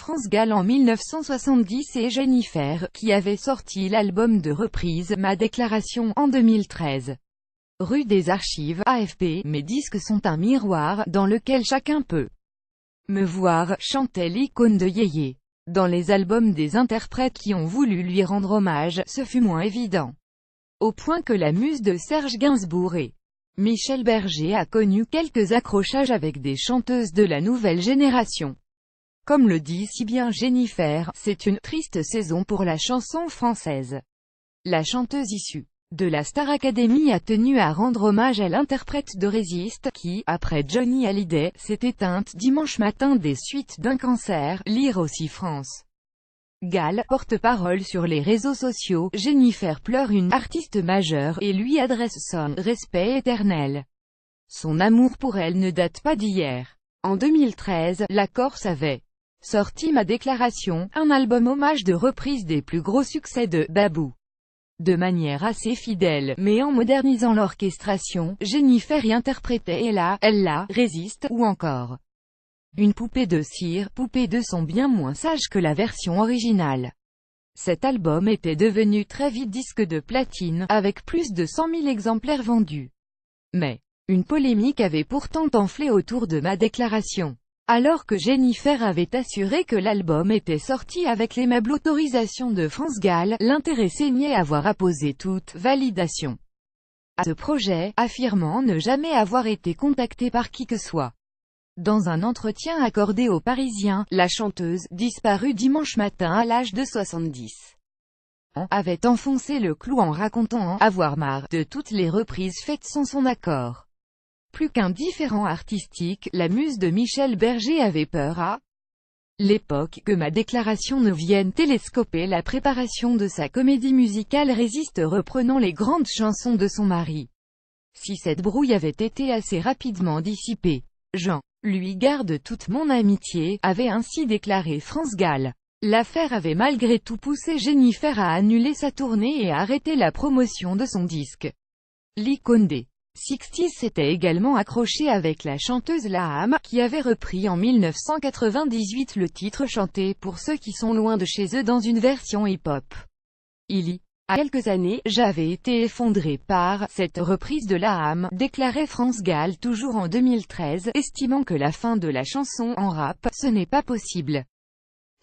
France Gall en 1970 et Jennifer, qui avait sorti l'album de reprise Ma Déclaration en 2013. Rue des Archives, AFP, mes disques sont un miroir, dans lequel chacun peut me voir, chantait l'icône de Yéyé. Dans les albums des interprètes qui ont voulu lui rendre hommage, ce fut moins évident. Au point que la muse de Serge Gainsbourg et Michel Berger a connu quelques accrochages avec des chanteuses de la nouvelle génération. Comme le dit si bien Jennifer, c'est une triste saison pour la chanson française. La chanteuse issue de la Star Academy a tenu à rendre hommage à l'interprète de Résiste, qui, après Johnny Hallyday, s'est éteinte dimanche matin des suites d'un cancer, lire aussi France Gall, porte-parole sur les réseaux sociaux, Jennifer pleure une artiste majeure et lui adresse son respect éternel. Son amour pour elle ne date pas d'hier. En 2013, la Corse avait sorti Ma Déclaration, un album hommage de reprise des plus gros succès de Babou. De manière assez fidèle, mais en modernisant l'orchestration, Jennifer y interprétait Ella, Résiste, ou encore Une poupée de cire, poupée de son bien moins sage que la version originale. Cet album était devenu très vite disque de platine, avec plus de 100 000 exemplaires vendus. Mais une polémique avait pourtant enflé autour de Ma Déclaration. Alors que Jennifer avait assuré que l'album était sorti avec l'aimable autorisation de France Gall, l'intéressé niait avoir apposé toute validation à ce projet, affirmant ne jamais avoir été contacté par qui que soit. Dans un entretien accordé aux Parisiens, la chanteuse, disparue dimanche matin à l'âge de 70 ans, avait enfoncé le clou en racontant avoir marre de toutes les reprises faites sans son accord. Plus qu'un différend artistique, la muse de Michel Berger avait peur à l'époque que Ma Déclaration ne vienne télescoper la préparation de sa comédie musicale Résiste reprenant les grandes chansons de son mari. Si cette brouille avait été assez rapidement dissipée, Jean lui garde toute mon amitié, avait ainsi déclaré France Gall. L'affaire avait malgré tout poussé Jennifer à annuler sa tournée et à arrêter la promotion de son disque. L'icône des 60s s'était également accrochée avec la chanteuse Laham, qui avait repris en 1998 le titre chanté pour ceux qui sont loin de chez eux dans une version hip-hop. Il y a quelques années, j'avais été effondré par cette reprise de Laham, déclarait France Gall toujours en 2013, estimant que la fin de la chanson en rap, ce n'est pas possible.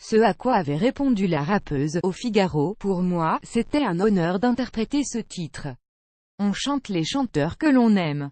Ce à quoi avait répondu la rappeuse, au Figaro, pour moi, c'était un honneur d'interpréter ce titre. On chante les chanteurs que l'on aime.